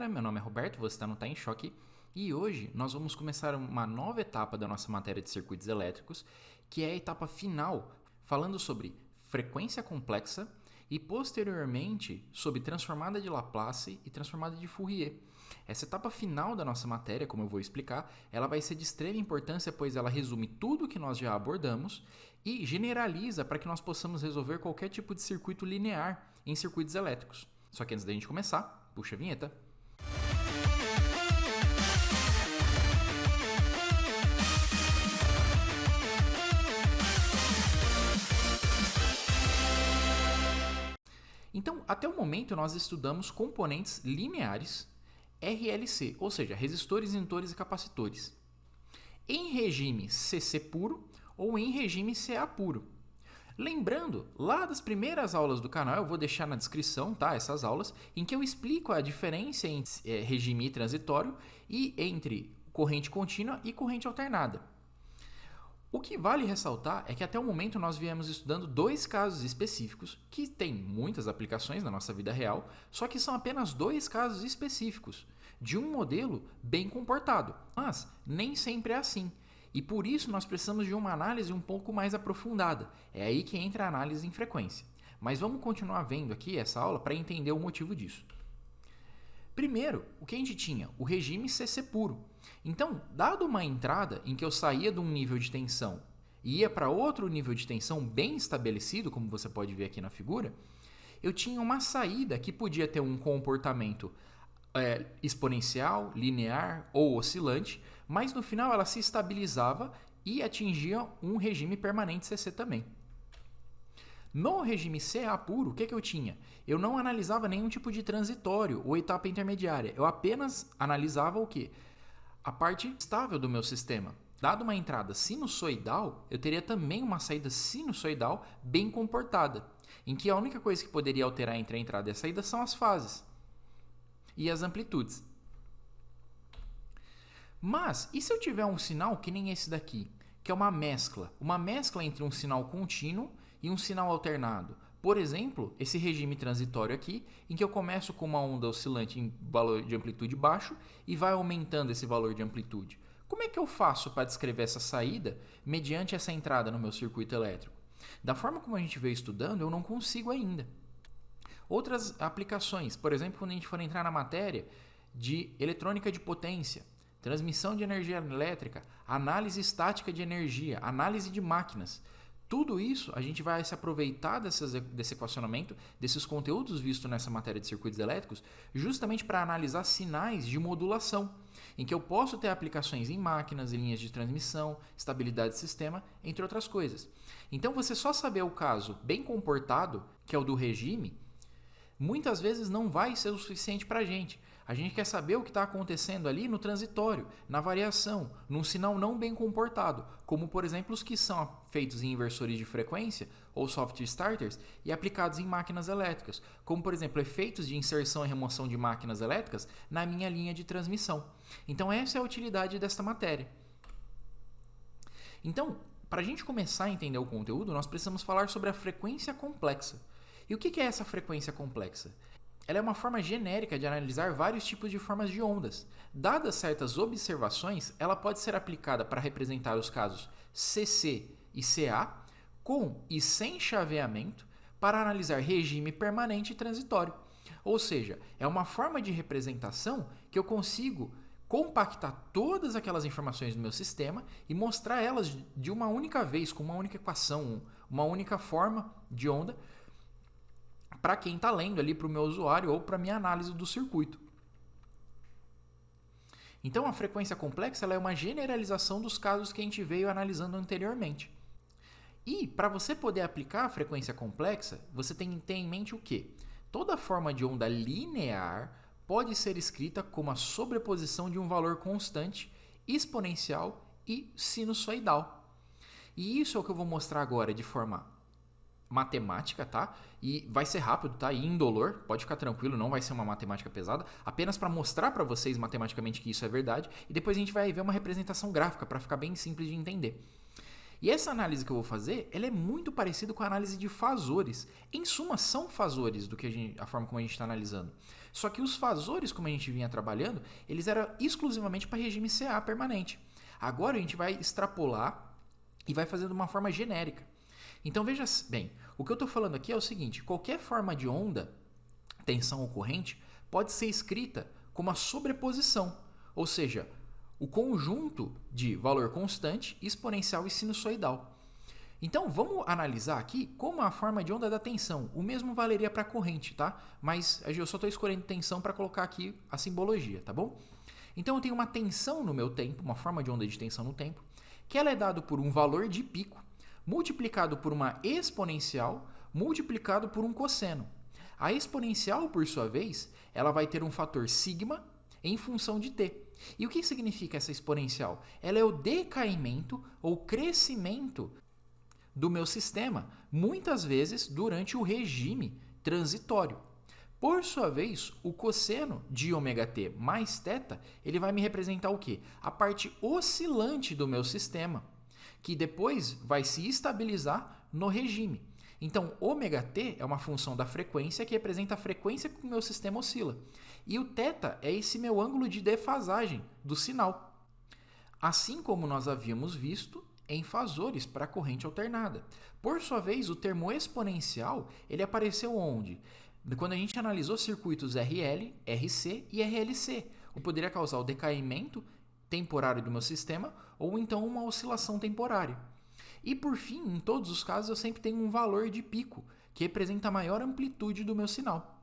galera, meu nome é Roberto, você está no Tá em Choque e hoje nós vamos começar uma nova etapa da nossa matéria de circuitos elétricos, que é a etapa final, falando sobre frequência complexa e posteriormente sobre transformada de Laplace e transformada de Fourier. Essa etapa final da nossa matéria, como eu vou explicar, ela vai ser de extrema importância, pois ela resume tudo o que nós já abordamos e generaliza para que nós possamos resolver qualquer tipo de circuito linear em circuitos elétricos. Só que antes da gente começar, puxa a vinheta. Então, até o momento nós estudamos componentes lineares RLC, ou seja, resistores, indutores e capacitores, em regime CC puro ou em regime CA puro. Lembrando, lá das primeiras aulas do canal, eu vou deixar na descrição, tá, essas aulas, em que eu explico a diferença entre regime transitório e entre corrente contínua e corrente alternada. O que vale ressaltar é que até o momento nós viemos estudando dois casos específicos que têm muitas aplicações na nossa vida real, só que são apenas dois casos específicos de um modelo bem comportado, mas nem sempre é assim. E por isso nós precisamos de uma análise um pouco mais aprofundada. É aí que entra a análise em frequência. Mas vamos continuar vendo aqui essa aula para entender o motivo disso. Primeiro, o que a gente tinha? O regime CC puro. Então, dado uma entrada em que eu saía de um nível de tensão e ia para outro nível de tensão bem estabelecido, como você pode ver aqui na figura, eu tinha uma saída que podia ter um comportamento exponencial, linear ou oscilante, mas no final ela se estabilizava e atingia um regime permanente CC também. No regime CA puro, o que eu tinha? Eu não analisava nenhum tipo de transitório ou etapa intermediária. Eu apenas analisava o quê? A parte estável do meu sistema. Dado uma entrada sinusoidal, eu teria também uma saída sinusoidal bem comportada, em que a única coisa que poderia alterar entre a entrada e a saída são as fases e as amplitudes. Mas, e se eu tiver um sinal que nem esse daqui, que é uma mescla entre um sinal contínuo e um sinal alternado? Por exemplo, esse regime transitório aqui, em que eu começo com uma onda oscilante em valor de amplitude baixo e vai aumentando esse valor de amplitude. Como é que eu faço para descrever essa saída mediante essa entrada no meu circuito elétrico? Da forma como a gente veio estudando, eu não consigo ainda. Outras aplicações, por exemplo, quando a gente for entrar na matéria de eletrônica de potência, transmissão de energia elétrica, análise estática de energia, análise de máquinas. Tudo isso a gente vai se aproveitar desse equacionamento, desses conteúdos vistos nessa matéria de circuitos elétricos, justamente para analisar sinais de modulação, em que eu posso ter aplicações em máquinas, em linhas de transmissão, estabilidade de sistema, entre outras coisas. Então, você só saber o caso bem comportado, que é o do regime, muitas vezes não vai ser o suficiente para a gente. A gente quer saber o que está acontecendo ali no transitório, na variação, num sinal não bem comportado, como por exemplo os que são feitos em inversores de frequência ou soft starters e aplicados em máquinas elétricas, como por exemplo efeitos de inserção e remoção de máquinas elétricas na minha linha de transmissão. Então essa é a utilidade desta matéria. Então, para a gente começar a entender o conteúdo, nós precisamos falar sobre a frequência complexa. E o que é essa frequência complexa? Ela é uma forma genérica de analisar vários tipos de formas de ondas. Dadas certas observações, ela pode ser aplicada para representar os casos CC e CA, com e sem chaveamento, para analisar regime permanente e transitório. Ou seja, é uma forma de representação que eu consigo compactar todas aquelas informações do meu sistema e mostrar elas de uma única vez, com uma única equação, uma única forma de onda, para quem está lendo ali para o meu usuário ou para a minha análise do circuito. Então, a frequência complexa ela é uma generalização dos casos que a gente veio analisando anteriormente. E, para você poder aplicar a frequência complexa, você tem que ter em mente o quê? Toda forma de onda linear pode ser escrita como a sobreposição de um valor constante, exponencial e sinusoidal. E isso é o que eu vou mostrar agora de forma matemática, tá? E vai ser rápido, tá? E indolor, pode ficar tranquilo, não vai ser uma matemática pesada, apenas para mostrar para vocês matematicamente que isso é verdade, e depois a gente vai ver uma representação gráfica para ficar bem simples de entender. E essa análise que eu vou fazer, ela é muito parecida com a análise de fasores. Em suma, são fasores do que a forma como a gente está analisando. Só que os fasores, como a gente vinha trabalhando, eles eram exclusivamente para regime CA permanente. Agora a gente vai extrapolar e vai fazer de uma forma genérica. Então veja bem, o que eu estou falando aqui é o seguinte: qualquer forma de onda, tensão ou corrente, pode ser escrita como a sobreposição, ou seja, o conjunto de valor constante, exponencial e sinusoidal. Então vamos analisar aqui como a forma de onda da tensão. O mesmo valeria para a corrente, tá? Mas eu só estou escolhendo tensão para colocar aqui a simbologia, tá bom? Então eu tenho uma tensão no meu tempo, uma forma de onda de tensão no tempo, que ela é dado por um valor de pico, multiplicado por uma exponencial, multiplicado por um cosseno. A exponencial, por sua vez, ela vai ter um fator sigma em função de t. E o que significa essa exponencial? Ela é o decaimento ou crescimento do meu sistema, muitas vezes durante o regime transitório. Por sua vez, o cosseno de ωt mais θ, ele vai me representar o quê? A parte oscilante do meu sistema, que depois vai se estabilizar no regime. Então, ωt é uma função da frequência que representa a frequência que o meu sistema oscila. E o θ é esse meu ângulo de defasagem do sinal. Assim como nós havíamos visto em fasores para a corrente alternada. Por sua vez, o termo exponencial, ele apareceu onde? Quando a gente analisou circuitos RL, RC e RLC. O poderia causar o decaimento temporário do meu sistema ou então uma oscilação temporária. E por fim, em todos os casos, eu sempre tenho um valor de pico, que representa a maior amplitude do meu sinal.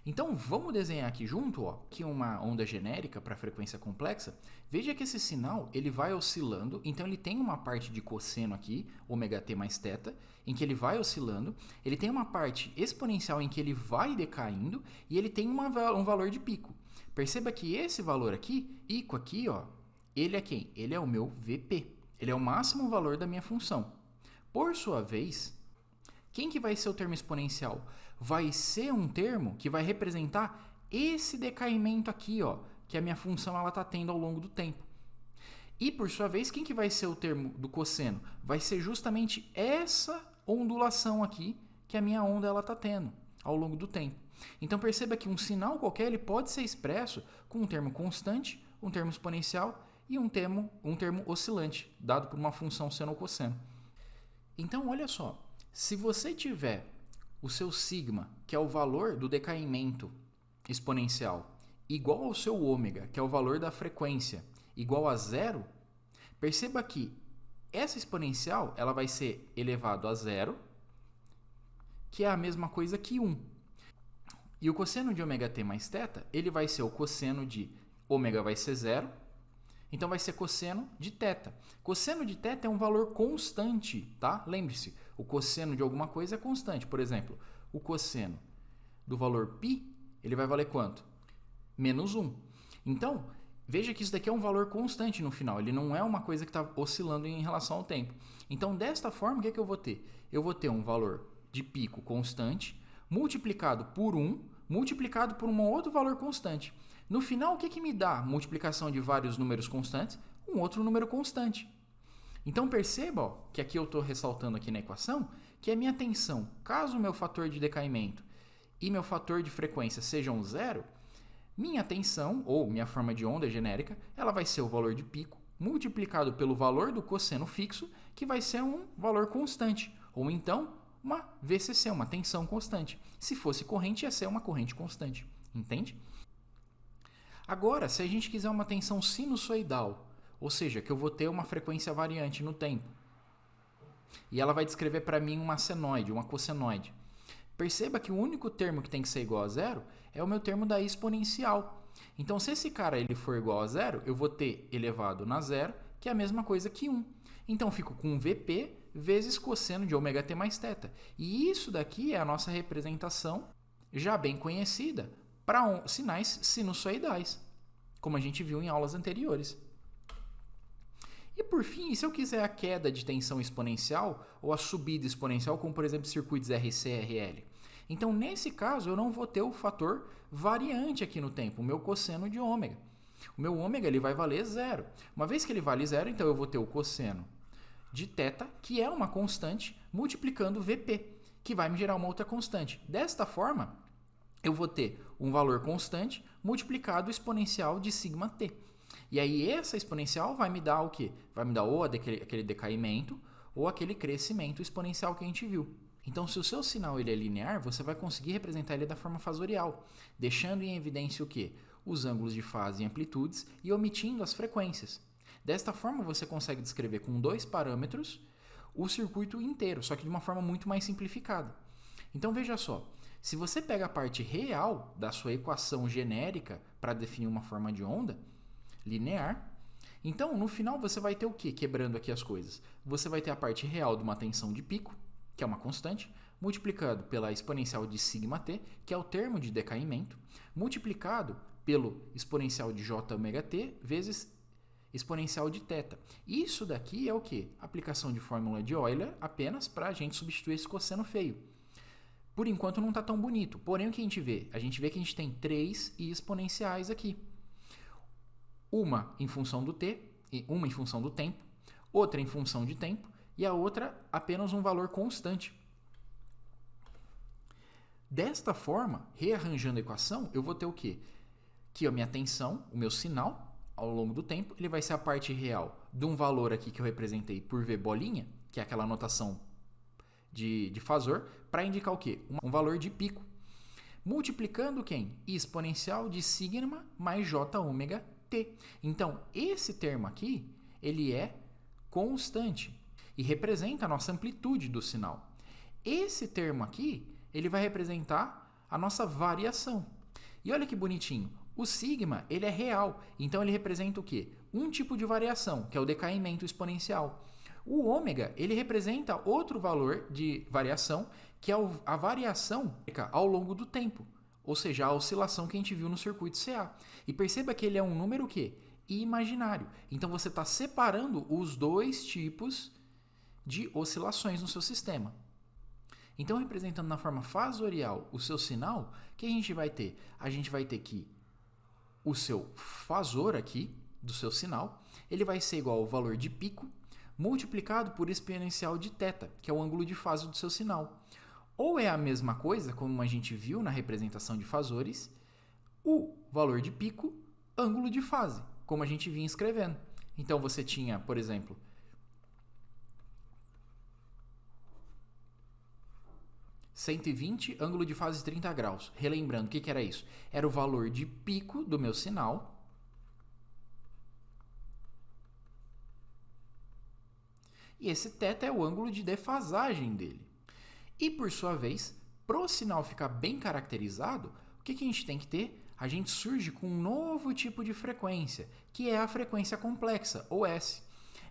Então, vamos desenhar aqui junto, ó, que uma onda genérica para frequência complexa. Veja que esse sinal ele vai oscilando, então ele tem uma parte de cosseno aqui, ωt mais θ, em que ele vai oscilando. Ele tem uma parte exponencial em que ele vai decaindo e ele tem um valor de pico. Perceba que esse valor aqui, pico aqui, ó, ele é quem? Ele é o meu Vp. Ele é o máximo valor da minha função. Por sua vez, quem que vai ser o termo exponencial? Vai ser um termo que vai representar esse decaimento aqui, ó, que a minha função ela está tendo ao longo do tempo. E, por sua vez, quem que vai ser o termo do cosseno? Vai ser justamente essa ondulação aqui que a minha onda está tendo ao longo do tempo. Então, perceba que um sinal qualquer ele pode ser expresso com um termo constante, um termo exponencial e um termo oscilante, dado por uma função seno ou cosseno. Então, olha só, se você tiver o seu sigma, que é o valor do decaimento exponencial, igual ao seu ômega, que é o valor da frequência, igual a zero, perceba que essa exponencial ela vai ser elevado a zero, que é a mesma coisa que 1. E o cosseno de ωt mais θ, ele vai ser o cosseno de ômega vai ser zero, então vai ser cosseno de θ. Cosseno de θ é um valor constante, tá? Lembre-se, o cosseno de alguma coisa é constante. Por exemplo, o cosseno do valor π, ele vai valer quanto? -1. Então, veja que isso daqui é um valor constante no final. Ele não é uma coisa que está oscilando em relação ao tempo. Então, desta forma, o que é que eu vou ter? Eu vou ter um valor de pico constante, multiplicado por 1, multiplicado por um outro valor constante. No final, o que que me dá multiplicação de vários números constantes? Um outro número constante. Então, perceba ó, que aqui eu estou ressaltando aqui na equação que a minha tensão, caso o meu fator de decaimento e meu fator de frequência sejam zero, minha tensão, ou minha forma de onda genérica, ela vai ser o valor de pico multiplicado pelo valor do cosseno fixo, que vai ser um valor constante, ou então uma VCC, uma tensão constante. Se fosse corrente, ia ser uma corrente constante. Entende? Agora, se a gente quiser uma tensão sinusoidal, ou seja, que eu vou ter uma frequência variante no tempo, e ela vai descrever para mim uma senoide, uma cossenoide. Perceba que o único termo que tem que ser igual a zero é o meu termo da exponencial. Então, se esse cara ele for igual a zero, eu vou ter elevado na zero, que é a mesma coisa que 1. Então, fico com Vp vezes cosseno de ωt mais θ. E isso daqui é a nossa representação já bem conhecida para sinais sinusoidais, como a gente viu em aulas anteriores. E por fim, se eu quiser a queda de tensão exponencial ou a subida exponencial, como por exemplo circuitos RC e RL, então nesse caso eu não vou ter o fator variante aqui no tempo, o meu cosseno de ômega. O meu ômega ele vai valer zero. Uma vez que ele vale zero, então eu vou ter o cosseno de θ, que é uma constante, multiplicando Vp, que vai me gerar uma outra constante. Desta forma, eu vou ter um valor constante multiplicado o exponencial de σt. E aí essa exponencial vai me dar o quê? Vai me dar ou aquele decaimento ou aquele crescimento exponencial que a gente viu. Então, se o seu sinal ele é linear, você vai conseguir representar ele da forma fasorial, deixando em evidência o quê? Os ângulos de fase e amplitudes e omitindo as frequências. Desta forma, você consegue descrever com 2 parâmetros o circuito inteiro, só que de uma forma muito mais simplificada. Então, veja só, se você pega a parte real da sua equação genérica para definir uma forma de onda linear, então, no final, você vai ter o quê? Quebrando aqui as coisas. Você vai ter a parte real de uma tensão de pico, que é uma constante, multiplicado pela exponencial de σt, que é o termo de decaimento, multiplicado pelo exponencial de jωt vezes exponencial de θ. Isso daqui é o quê? Aplicação de fórmula de Euler apenas para a gente substituir esse cosseno feio. Por enquanto não está tão bonito, porém o que a gente vê? A gente vê que a gente tem 3 exponenciais aqui. Uma em função do t, uma em função do tempo, outra em função de tempo, e a outra apenas um valor constante. Desta forma, rearranjando a equação, eu vou ter o quê? Que a minha tensão, o meu sinal, ao longo do tempo, ele vai ser a parte real de um valor aqui que eu representei por V bolinha, que é aquela notação de fasor, para indicar o quê? Um valor de pico. Multiplicando quem? Exponencial de sigma mais jωt. Então, esse termo aqui, ele é constante e representa a nossa amplitude do sinal. Esse termo aqui, ele vai representar a nossa variação. E olha que bonitinho, o sigma, ele é real, então ele representa o quê? Um tipo de variação, que é o decaimento exponencial. O ômega, ele representa outro valor de variação, que é a variação ao longo do tempo, ou seja, a oscilação que a gente viu no circuito CA. E perceba que ele é um número o quê? Imaginário. Então você está separando os dois tipos de oscilações no seu sistema. Então, representando na forma fasorial o seu sinal, o que a gente vai ter? A gente vai ter que o seu fasor aqui, do seu sinal, ele vai ser igual ao valor de pico multiplicado por exponencial de θ, que é o ângulo de fase do seu sinal. Ou é a mesma coisa, como a gente viu na representação de fasores, o valor de pico, ângulo de fase, como a gente vinha escrevendo. Então, você tinha, por exemplo, 120, ângulo de fase 30 graus. Relembrando, o que era isso? Era o valor de pico do meu sinal e esse θ é o ângulo de defasagem dele. E, por sua vez, para o sinal ficar bem caracterizado, o que a gente tem que ter? A gente surge com um novo tipo de frequência, que é a frequência complexa, ou S.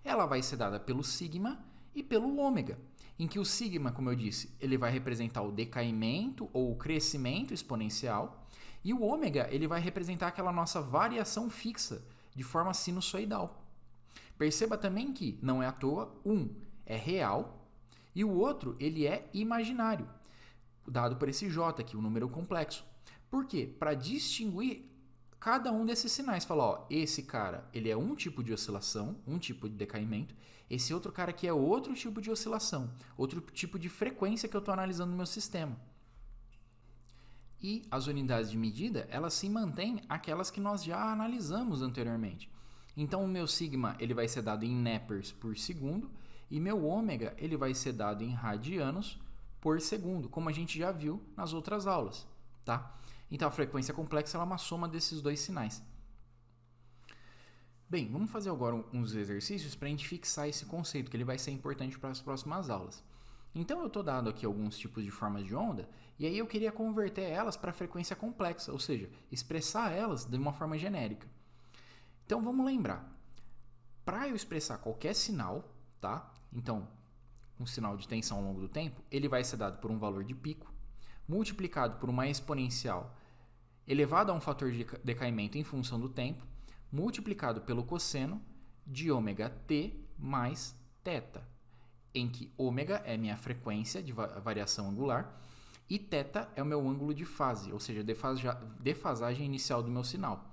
Ela vai ser dada pelo sigma e pelo ômega, em que o sigma, como eu disse, ele vai representar o decaimento ou o crescimento exponencial, e o ômega ele vai representar aquela nossa variação fixa de forma sinusoidal. Perceba também que não é à toa, um é real e o outro ele é imaginário, dado por esse J aqui, o número complexo. Por quê? Para distinguir cada um desses sinais. Falar, ó, esse cara ele é um tipo de oscilação, um tipo de decaimento, esse outro cara aqui é outro tipo de oscilação, outro tipo de frequência que eu estou analisando no meu sistema. E as unidades de medida, elas se mantêm aquelas que nós já analisamos anteriormente. Então, o meu sigma ele vai ser dado em Nepers por segundo e meu ômega ele vai ser dado em radianos por segundo, como a gente já viu nas outras aulas, tá? Então, a frequência complexa ela é uma soma desses dois sinais. Bem, vamos fazer agora uns exercícios para a gente fixar esse conceito, que ele vai ser importante para as próximas aulas. Então, eu estou dando aqui alguns tipos de formas de onda, e aí eu queria converter elas para frequência complexa, ou seja, expressar elas de uma forma genérica. Então, vamos lembrar. Para eu expressar qualquer sinal, tá? Então, um sinal de tensão ao longo do tempo, ele vai ser dado por um valor de pico, multiplicado por uma exponencial elevado a um fator de decaimento em função do tempo, multiplicado pelo cosseno de ômega t mais θ, em que ômega é minha frequência de variação angular e θ é o meu ângulo de fase, ou seja, defasagem inicial do meu sinal.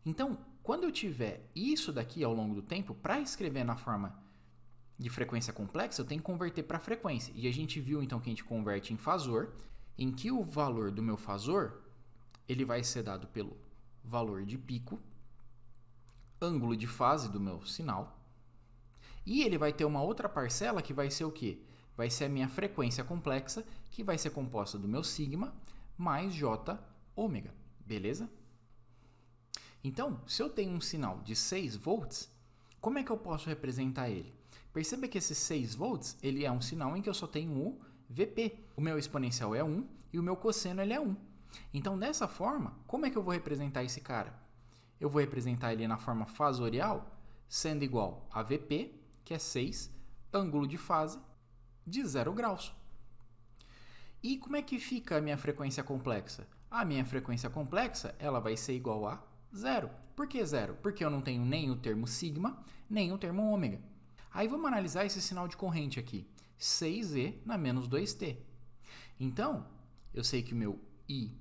Então, quando eu tiver isso daqui ao longo do tempo, para escrever na forma de frequência complexa, eu tenho que converter para frequência. E a gente viu então que a gente converte em fasor, em que o valor do meu fasor ele vai ser dado pelo valor de pico, ângulo de fase do meu sinal, e ele vai ter uma outra parcela que vai ser o quê? Vai ser a minha frequência complexa, que vai ser composta do meu sigma mais j ômega, beleza? Então, se eu tenho um sinal de 6 volts, como é que eu posso representar ele? Perceba que esse 6 volts ele é um sinal em que eu só tenho o Vp. O meu exponencial é 1 e o meu cosseno ele é 1. Então, dessa forma, como é que eu vou representar esse cara? Eu vou representar ele na forma fasorial, sendo igual a Vp, que é 6, ângulo de fase de 0 graus. E como é que fica a minha frequência complexa? A minha frequência complexa ela vai ser igual a 0. Por que 0? Porque eu não tenho nem o termo sigma, nem o termo ômega. Aí vamos analisar esse sinal de corrente aqui. 6e na menos 2t. Então, eu sei que o meu I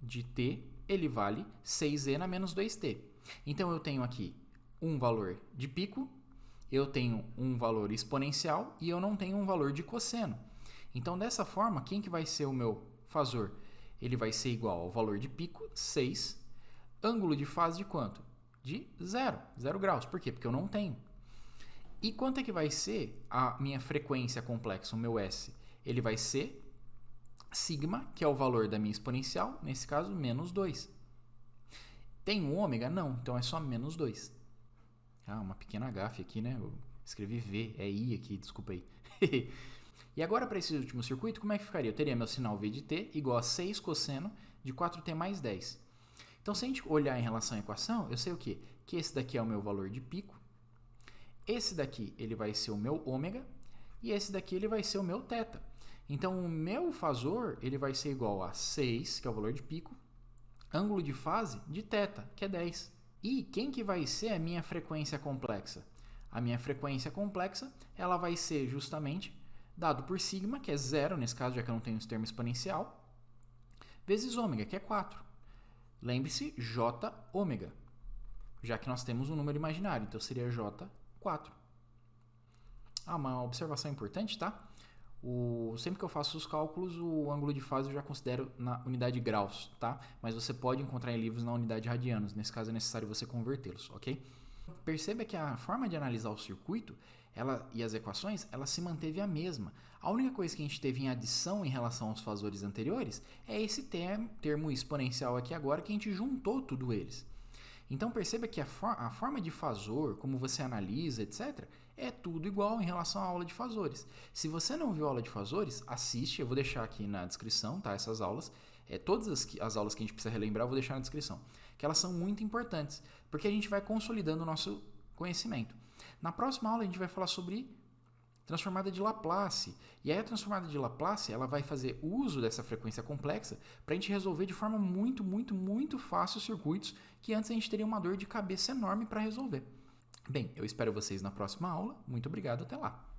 de t ele vale 6e na menos 2t. Então, eu tenho aqui um valor de pico, eu tenho um valor exponencial e eu não tenho um valor de cosseno. Então, dessa forma, quem que vai ser o meu fasor? Ele vai ser igual ao valor de pico, 6, ângulo de fase de quanto? De 0 graus. Por quê? Porque eu não tenho. E quanto é que vai ser a minha frequência complexa, o meu S? Ele vai ser sigma, que é o valor da minha exponencial, nesse caso, menos 2. Tem um ômega? Não, então é só menos 2. Uma pequena gafe aqui, né? Eu escrevi V, é I aqui, desculpa aí. E agora, para esse último circuito, como é que ficaria? Eu teria meu sinal V de t igual a 6 cosseno de 4t mais 10. Então, se a gente olhar em relação à equação, eu sei o quê? Que esse daqui é o meu valor de pico, esse daqui ele vai ser o meu ômega e esse daqui ele vai ser o meu θ. Então, o meu fasor ele vai ser igual a 6, que é o valor de pico, ângulo de fase de θ, que é 10. E quem que vai ser a minha frequência complexa? A minha frequência complexa ela vai ser justamente dado por sigma, que é 0, nesse caso, já que eu não tenho esse termo exponencial, vezes ômega, que é 4. Lembre-se, j ômega, já que nós temos um número imaginário, então seria j4. Uma observação importante, tá? Sempre que eu faço os cálculos, o ângulo de fase eu já considero na unidade de graus, tá? Mas você pode encontrar em livros na unidade de radianos, nesse caso é necessário você convertê-los, ok? Perceba que a forma de analisar o circuito e as equações, ela se manteve a mesma. A única coisa que a gente teve em adição em relação aos fasores anteriores é esse termo exponencial aqui agora que a gente juntou tudo eles. Então perceba que a forma de fasor, como você analisa, etc., é tudo igual em relação à aula de fasores. Se você não viu a aula de fasores, assiste, eu vou deixar aqui na descrição, tá? Essas aulas, todas as aulas que a gente precisa relembrar, eu vou deixar na descrição, que elas são muito importantes, porque a gente vai consolidando o nosso conhecimento. Na próxima aula a gente vai falar sobre transformada de Laplace. E aí a transformada de Laplace ela vai fazer uso dessa frequência complexa para a gente resolver de forma muito, muito, muito fácil os circuitos que antes a gente teria uma dor de cabeça enorme para resolver. Bem, eu espero vocês na próxima aula. Muito obrigado, até lá!